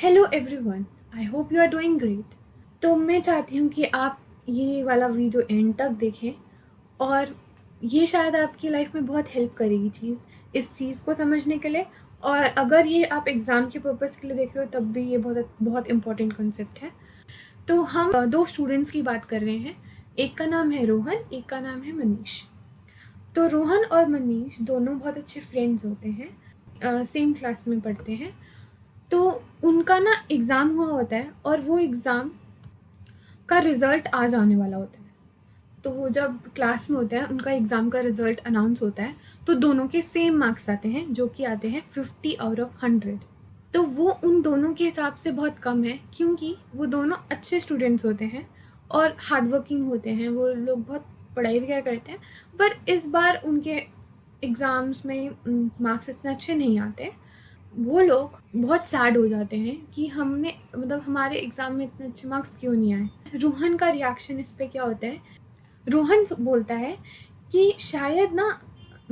Hello everyone, I hope you are doing great. तो मैं चाहती हूँ कि आप ये वाला वीडियो एंड तक देखें और ये शायद आपकी लाइफ में बहुत हेल्प करेगी इस चीज़ को समझने के लिए। और अगर ये आप एग्ज़ाम के पर्पज़ के लिए देख रहे हो तब भी ये बहुत बहुत इम्पॉर्टेंट कॉन्सेप्ट है। तो हम दो स्टूडेंट्स की बात कर रहे हैं, एक का नाम है रोहन, एक का नाम है मनीष। तो रोहन और मनीष दोनों बहुत अच्छे फ्रेंड्स होते हैं, सेम क्लास में पढ़ते हैं। तो उनका ना एग्ज़ाम हुआ होता है और वो एग्ज़ाम का रिज़ल्ट आज आने वाला होता है। तो वो जब क्लास में होता है, उनका एग्ज़ाम का रिज़ल्ट अनाउंस होता है, तो दोनों के सेम मार्क्स आते हैं, जो कि आते हैं 50 आउट ऑफ 100। तो वो उन दोनों के हिसाब से बहुत कम है, क्योंकि वो दोनों अच्छे स्टूडेंट्स होते हैं और हार्ड वर्किंग होते हैं। वो लोग बहुत पढ़ाई वगैरह करते हैं, पर इस बार उनके एग्ज़ाम्स में मार्क्स इतने अच्छे नहीं आते। वो लोग बहुत सैड हो जाते हैं कि हमने हमारे एग्ज़ाम में इतने अच्छे मार्क्स क्यों नहीं आए। रोहन का रिएक्शन इस पे क्या होता है? रोहन बोलता है कि शायद ना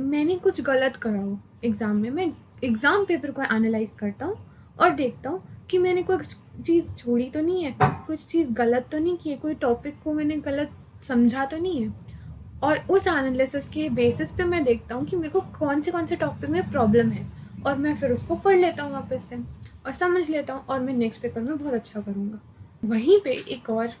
मैंने कुछ गलत करा हो एग्ज़ाम में। मैं एग्ज़ाम पेपर को एनालाइज करता हूँ और देखता हूँ कि मैंने कोई चीज़ छोड़ी तो नहीं है, कुछ चीज़ गलत तो नहीं की है, कोई टॉपिक को मैंने गलत समझा तो नहीं है। और उस एनालिसिस के बेसिस पे मैं देखता हूँ कि मेरे को कौन से टॉपिक में प्रॉब्लम है, और मैं फिर उसको पढ़ लेता हूँ वापस से और समझ लेता हूँ, और मैं नेक्स्ट पेपर में बहुत अच्छा करूँगा। वहीं पे एक और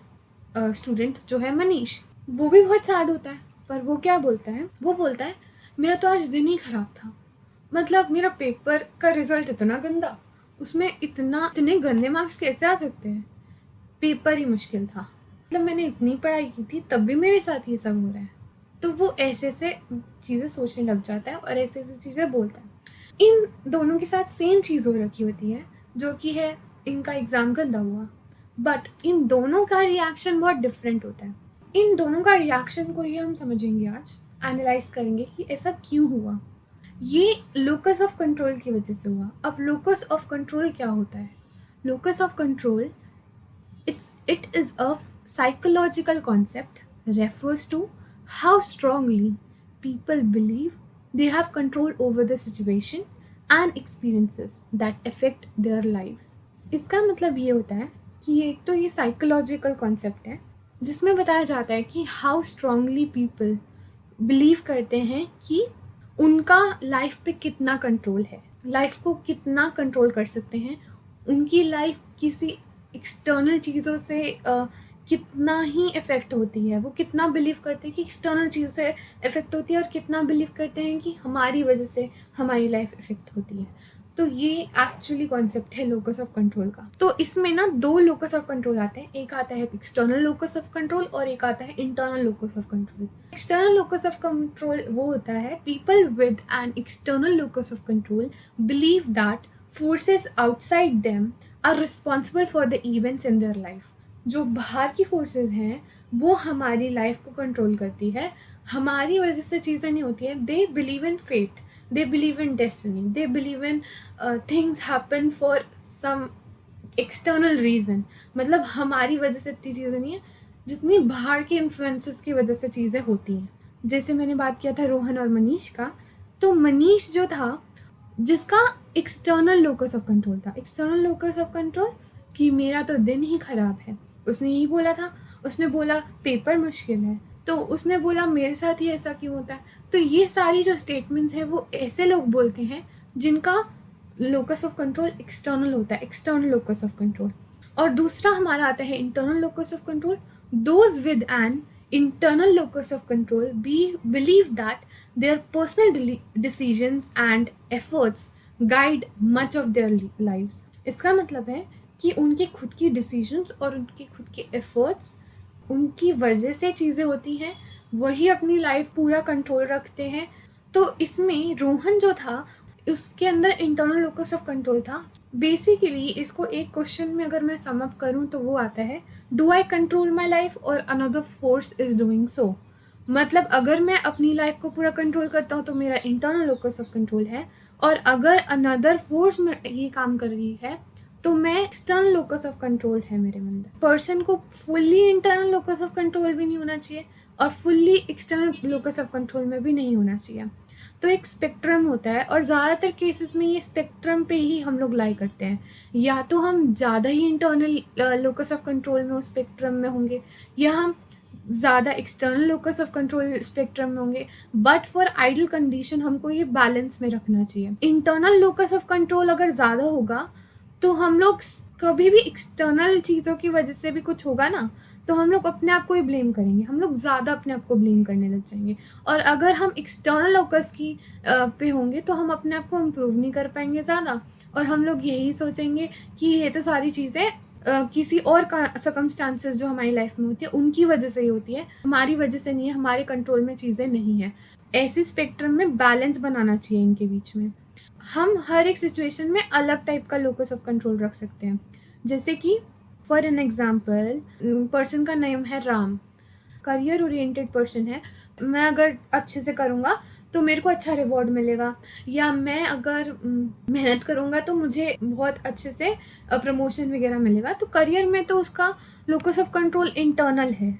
स्टूडेंट जो है मनीष, वो भी बहुत सैड होता है। पर वो क्या बोलता है? वो बोलता है मेरा तो आज दिन ही ख़राब था। मेरा पेपर का रिज़ल्ट इतना गंदा, उसमें इतने गंदे मार्क्स कैसे आ सकते हैं? पेपर ही मुश्किल था। मैंने इतनी पढ़ाई की थी तब भी मेरे साथ ये सब हो रहा है। तो वो ऐसे चीज़ें सोचने लग जाता है और ऐसे चीज़ें बोलता है। इन दोनों के साथ सेम चीज़ हो रखी होती है, जो कि है इनका एग्ज़ाम गंदा हुआ, बट इन दोनों का रिएक्शन बहुत डिफरेंट होता है। इन दोनों का रिएक्शन को ही हम समझेंगे आज, एनालाइज करेंगे कि ऐसा क्यों हुआ। ये लोकस ऑफ कंट्रोल की वजह से हुआ। अब लोकस ऑफ कंट्रोल क्या होता है? Locus of control it is a psychological concept, refers to how strongly people believe they have control over the situation and experiences that affect their lives. इसका मतलब ये होता है कि एक तो ये साइकोलॉजिकल कॉन्सेप्ट है, जिसमें बताया जाता है कि हाउ स्ट्रांगली पीपल बिलीव करते हैं कि उनका लाइफ पे कितना कंट्रोल है, लाइफ को कितना कंट्रोल कर सकते हैं, उनकी लाइफ किसी एक्सटर्नल चीज़ों से कितना ही इफ़ेक्ट होती है। वो कितना बिलीव करते हैं कि एक्सटर्नल चीज़ों से इफ़ेक्ट होती है, और कितना बिलीव करते हैं कि हमारी वजह से हमारी लाइफ इफ़ेक्ट होती है। तो ये एक्चुअली कॉन्सेप्ट है लोकस ऑफ कंट्रोल का। तो इसमें ना दो लोकस ऑफ कंट्रोल आते हैं, एक आता है एक्सटर्नल लोकस ऑफ कंट्रोल और एक आता है internal locus of control. External locus of control वो होता है people with an external locus of control believe that forces outside them are responsible for the events in their life. जो बाहर की फोर्सेस हैं वो हमारी लाइफ को कंट्रोल करती है, हमारी वजह से चीज़ें नहीं होती हैं। They believe in fate, they believe in destiny, they believe in things happen for some external reason। हमारी वजह से इतनी चीज़ें नहीं है जितनी बाहर के इन्फ्लुएंसेस की वजह से चीज़ें होती हैं। जैसे मैंने बात किया था रोहन और मनीष का, तो मनीष जो था जिसका एक्सटर्नल लोकस ऑफ कंट्रोल था, एक्सटर्नल लोकस ऑफ कंट्रोल कि मेरा तो दिन ही ख़राब है, उसने यही बोला था। उसने बोला पेपर मुश्किल है, तो उसने बोला मेरे साथ ही ऐसा क्यों होता है। तो ये सारी जो स्टेटमेंट्स हैं वो ऐसे लोग बोलते हैं जिनका लोकस ऑफ कंट्रोल एक्सटर्नल होता है, एक्सटर्नल लोकस ऑफ कंट्रोल। और दूसरा हमारा आता है internal locus of control. Those with an internal locus of control believe that their personal decisions and efforts guide much of their lives. इसका मतलब है कि उनके खुद की डिसीजंस और उनके खुद के एफर्ट्स, उनकी वजह से चीज़ें होती हैं, वही अपनी लाइफ पूरा कंट्रोल रखते हैं। तो इसमें रोहन जो था उसके अंदर इंटरनल लोकस ऑफ कंट्रोल था। बेसिकली इसको एक क्वेश्चन में अगर मैं सम अप करूँ तो वो आता है, do I control my life or another force is doing so. अगर मैं अपनी लाइफ को पूरा कंट्रोल करता हूँ तो मेरा इंटरनल लोकस ऑफ कंट्रोल है, और अगर अनदर फोर्स में ये काम कर रही है तो मैं एक्सटर्नल लोकस ऑफ कंट्रोल है मेरे अंदर। पर्सन को fully internal locus of control भी नहीं होना चाहिए और fully external locus of control में भी नहीं होना चाहिए। तो एक स्पेक्ट्रम होता है और ज़्यादातर केसेस में ये स्पेक्ट्रम पे ही हम लोग लाई करते हैं। या तो हम ज़्यादा ही इंटरनल लोकस ऑफ कंट्रोल में उस स्पेक्ट्रम में होंगे, या हम ज़्यादा external locus of control spectrum में होंगे। बट फॉर आइडियल कंडीशन हमको ये बैलेंस में रखना चाहिए। इंटरनल लोकस ऑफ कंट्रोल अगर ज़्यादा होगा तो हम लोग कभी भी एक्सटर्नल चीज़ों की वजह से भी कुछ होगा ना, तो हम लोग अपने आप को ही ब्लेम करेंगे, हम लोग ज़्यादा अपने आप को ब्लेम करने लग जाएंगे। और अगर हम एक्सटर्नल लोकस की पे होंगे तो हम अपने आप को इम्प्रूव नहीं कर पाएंगे ज़्यादा, और हम लोग यही सोचेंगे कि ये तो सारी चीज़ें किसी और का सर्कमस्टांसेस जो हमारी लाइफ में होती है उनकी वजह से ही होती है, हमारी वजह से नहीं है, हमारे कंट्रोल में चीज़ें नहीं है। ऐसे स्पेक्ट्रम में बैलेंस बनाना चाहिए इनके बीच में। हम हर एक सिचुएशन में अलग टाइप का लोकस ऑफ कंट्रोल रख सकते हैं। जैसे कि फॉर एन एग्जाम्पल, पर्सन का नेम है राम, करियर ओरिएंटेड पर्सन है। मैं अगर अच्छे से करूँगा तो मेरे को अच्छा रिवॉर्ड मिलेगा, या मैं अगर मेहनत करूँगा तो मुझे बहुत अच्छे से प्रमोशन वगैरह मिलेगा। तो करियर में तो उसका लोकस ऑफ कंट्रोल इंटरनल है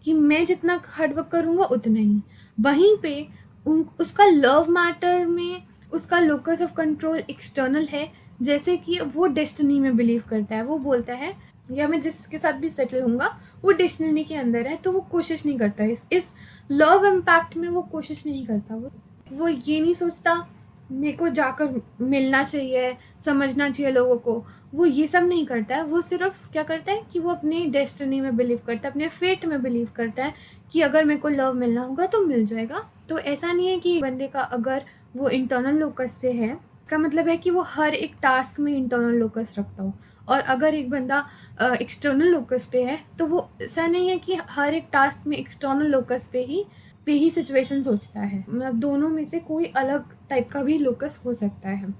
कि मैं जितना हार्डवर्क करूँगा उतना ही। वहीं पे उसका लव मैटर में उसका लोकस ऑफ कंट्रोल एक्सटर्नल है। जैसे कि वो डेस्टिनी में बिलीव करता है, वो बोलता है या मैं जिसके साथ भी सेटल होऊंगा वो डेस्टिनी के अंदर है, तो वो कोशिश नहीं करता इस लव इम्पैक्ट में, वो कोशिश नहीं करता। वो ये नहीं सोचता मेरे को जाकर मिलना चाहिए, समझना चाहिए लोगों को, वो ये सब नहीं करता है। वो सिर्फ क्या करता है कि वो अपनी डेस्टिनी में बिलीव करता है, अपने फेट में बिलीव करता है कि अगर मेरे को लव मिलना होगा तो मिल जाएगा। तो ऐसा नहीं है कि बंदे का अगर वो इंटरनल लोकस से है, इसका मतलब है कि वो हर एक टास्क में इंटरनल लोकस रखता हो। और अगर एक बंदा एक्सटर्नल लोकस पे है तो वो ऐसा नहीं है कि हर एक टास्क में एक्सटर्नल लोकस पे ही सिचुएशन सोचता है। मतलब दोनों में से कोई अलग टाइप का भी लोकस हो सकता है,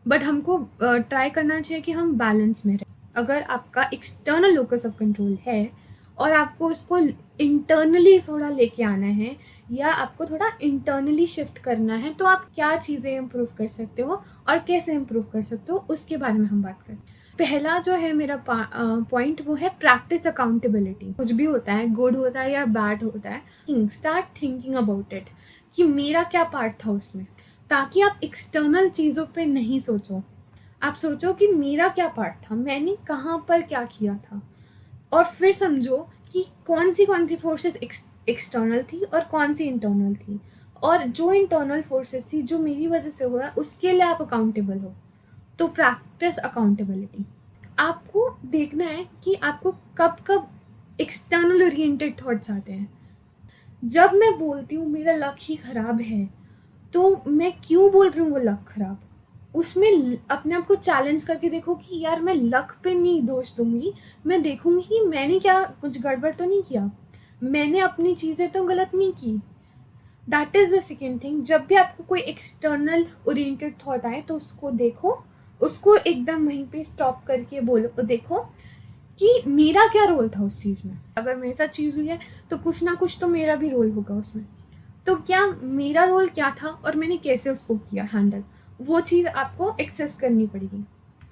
बट हमको ट्राई करना चाहिए कि हम बैलेंस में रहें। अगर आपका एक्सटर्नल लोकस ऑफ कंट्रोल है और आपको उसको इंटरनली थोड़ा लेके आना है या आपको थोड़ा इंटरनली शिफ्ट करना है, तो आप क्या चीज़ें इम्प्रूव कर सकते हो और कैसे इम्प्रूव कर सकते हो, उसके बारे में हम बात करें। पहला जो है मेरा पॉइंट वो है प्रैक्टिस अकाउंटेबिलिटी। कुछ भी होता है, गुड होता है या बैड होता है, स्टार्ट थिंकिंग अबाउट इट कि मेरा क्या पार्ट था उसमें, ताकि आप एक्सटर्नल चीज़ों पे नहीं सोचो। आप सोचो कि मेरा क्या पार्ट था, मैंने कहाँ पर क्या किया था, और फिर समझो कि कौन सी फोर्सेस एक्सटर्नल थी और कौन सी इंटरनल थी, और जो इंटरनल फोर्सेस थी जो मेरी वजह से हुआ उसके लिए आप अकाउंटेबल हो। तो प्रैक्टिस अकाउंटेबिलिटी। आपको देखना है कि आपको कब कब एक्सटर्नल ओरिएंटेड थॉट्स आते हैं। जब मैं बोलती हूँ मेरा लक ही खराब है, तो मैं क्यों बोल रही हूँ वो लक खराब, उसमें अपने आप को चैलेंज करके देखो कि यार मैं लक पे नहीं दोष दूंगी, मैं देखूंगी कि मैंने क्या कुछ गड़बड़ तो नहीं किया, मैंने अपनी चीज़ें तो गलत नहीं की। That is the second thing. जब भी आपको कोई एक्सटर्नल ओरिएंटेड थॉट आए तो उसको देखो, उसको एकदम वहीं पे स्टॉप करके बोलो, देखो कि मेरा क्या रोल था उस चीज़ में। अगर मेरे साथ चीज़ हुई है तो कुछ ना कुछ तो मेरा भी रोल होगा उसमें। तो क्या मेरा रोल क्या था और मैंने कैसे उसको किया हैंडल, वो चीज़ आपको एक्सेस करनी पड़ेगी।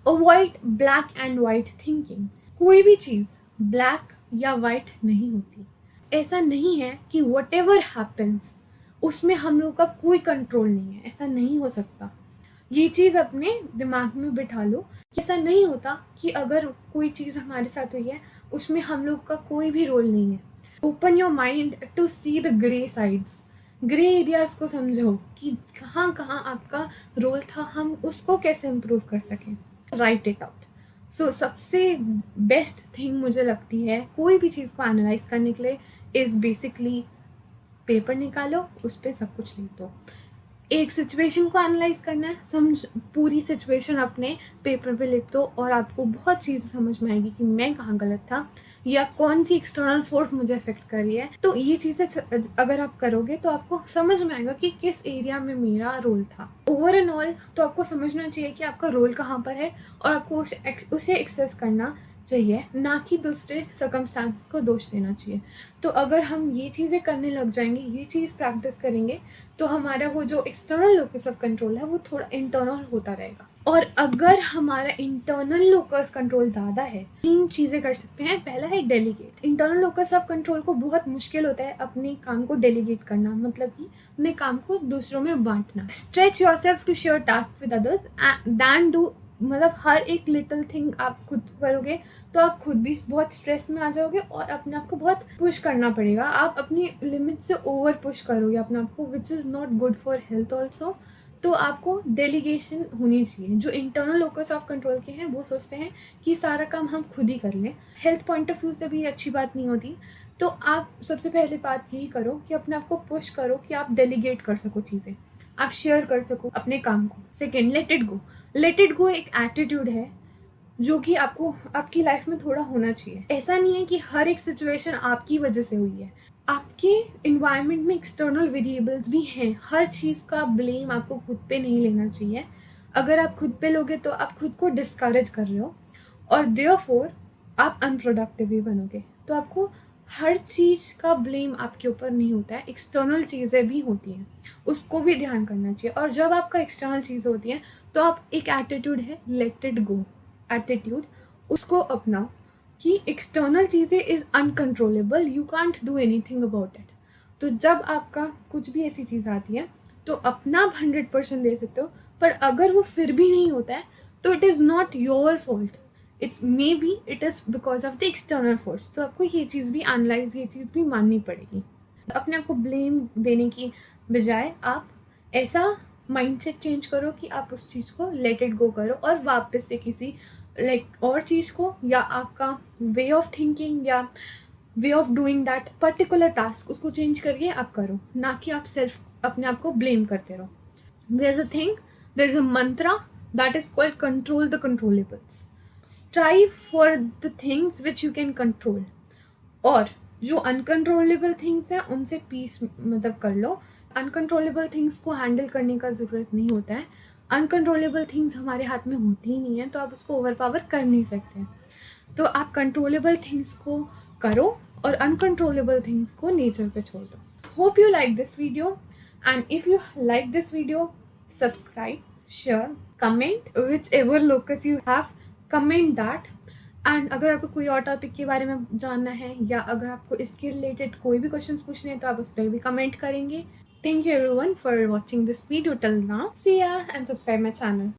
Avoid black and white thinking. कोई भी चीज़ ब्लैक या वाइट नहीं होती। ऐसा नहीं है कि वट एवर हैपन्स उसमें हम लोग का कोई कंट्रोल नहीं है, ऐसा नहीं हो सकता। ये चीज़ अपने दिमाग में बिठा लो। ऐसा नहीं होता कि अगर कोई चीज़ हमारे साथ हुई है उसमें हम लोग का कोई भी रोल नहीं है। Open your mind to see the grey sides. Grey areas को समझो कि कहाँ कहाँ आपका रोल था, हम उसको कैसे इम्प्रूव कर सकें। Right it out. सो सबसे बेस्ट थिंग मुझे लगती है कोई भी चीज़ को एनालाइज करने के लिए इज़ बेसिकली पेपर निकालो, उस पर सब कुछ लिख दो। एक सिचुएशन को एनालाइज करना है, समझ पूरी सिचुएशन अपने पेपर पे लिख दो और आपको बहुत चीज़ें समझ में आएगी कि मैं कहाँ गलत था या कौन सी एक्सटर्नल फोर्स मुझे अफेक्ट कर रही है। तो ये चीज़ें अगर आप करोगे तो आपको समझ में आएगा कि किस एरिया में मेरा रोल था। ओवर एंड ऑल तो आपको समझना चाहिए कि आपका रोल कहाँ पर है और आपको उसे एक्सेस करना चाहिए, ना कि दूसरे सर्कमस्टांसेस को दोष देना चाहिए। तो अगर हम ये चीज़ें करने लग जाएंगे, ये चीज़ प्रैक्टिस करेंगे, तो हमारा वो जो एक्सटर्नल लोकस ऑफ कंट्रोल है वो थोड़ा इंटरनल होता रहेगा। और अगर हमारा इंटरनल लोकस कंट्रोल ज़्यादा है, 3 चीज़ें कर सकते हैं। पहला है delegate. Internal locus of control को बहुत मुश्किल होता है अपने काम को डेलीगेट करना, मतलब कि अपने काम को दूसरों में बांटना। Stretch yourself to share task with others than do, मतलब हर एक लिटिल थिंग आप खुद करोगे तो आप खुद भी बहुत स्ट्रेस में आ जाओगे और अपने आप को बहुत पुश करना पड़ेगा। आप अपनी लिमिट से ओवर पुश करोगे अपने आप को, which is not good for health also. तो आपको डेलीगेशन होनी चाहिए। जो इंटरनल लोकस ऑफ कंट्रोल के हैं वो सोचते हैं कि सारा काम हम खुद ही कर लें, हेल्थ पॉइंट ऑफ व्यू से भी अच्छी बात नहीं होती। तो आप सबसे पहले बात यही करो कि अपने आप को पुश करो कि आप डेलीगेट कर सको चीज़ें, आप शेयर कर सको अपने काम को। Second, let it go. Let it go एक एटीट्यूड है जो कि आपको आपकी लाइफ में थोड़ा होना चाहिए। ऐसा नहीं है कि हर एक सिचुएशन आपकी वजह से हुई है, आपके इन्वायरमेंट में एक्सटर्नल वेरिएबल्स भी हैं। हर चीज़ का ब्लेम आपको खुद पे नहीं लेना चाहिए। अगर आप खुद पे लोगे तो आप खुद को डिस्करेज कर रहे हो और देयरफॉर आप अनप्रोडक्टिव ही बनोगे। तो आपको हर चीज़ का ब्लेम आपके ऊपर नहीं होता है, एक्सटर्नल चीज़ें भी होती हैं, उसको भी ध्यान करना चाहिए। और जब आपका एक्सटर्नल चीज़ होती हैं तो आप एक एटीट्यूड है लेट इट गो एटीट्यूड, उसको अपनाओ कि एक्सटर्नल चीज़ें is uncontrollable, you can't do anything about it. तो जब आपका कुछ भी ऐसी चीज़ आती है तो अपना 100% दे सकते हो, पर अगर वो फिर भी नहीं होता है तो it is not your fault, it's may be it is because of the external force. तो आपको ये चीज़ भी एनालाइज, ये चीज़ भी माननी पड़ेगी। अपने आप को ब्लेम देने की बजाय आप ऐसा माइंडसेट चेंज करो कि आप उस चीज़ को लेट इट गो करो और वापस से किसी और चीज़ को, या आपका वे ऑफ थिंकिंग या way of doing that particular task, उसको चेंज करके आप करो, ना कि आप सिर्फ अपने आप को ब्लेम करते रहो। There is a thing, there is a mantra that is called control the controllables. Strive for the things which you can control, और जो अनकंट्रोलेबल थिंग्स हैं उनसे पीस मतलब कर लो। अनकंट्रोलेबल थिंग्स को हैंडल करने का ज़रूरत नहीं होता है। अनकंट्रोलेबल थिंग्स हमारे हाथ में होती ही नहीं है, तो आप उसको ओवर पावर कर नहीं सकते। तो आप कंट्रोलेबल थिंग्स को करो और अनकंट्रोलेबल थिंग्स को नेचर पे छोड़ दो। Hope you like this video, and if you like this video, subscribe, share, comment which ever locus you have, comment that. And अगर आपको कोई और टॉपिक के बारे में जानना है या अगर आपको इसके रिलेटेड कोई भी क्वेश्चंस पूछने हैं तो आप उस पर भी कमेंट करेंगे। Thank you everyone for watching this video till now. See ya and subscribe my channel.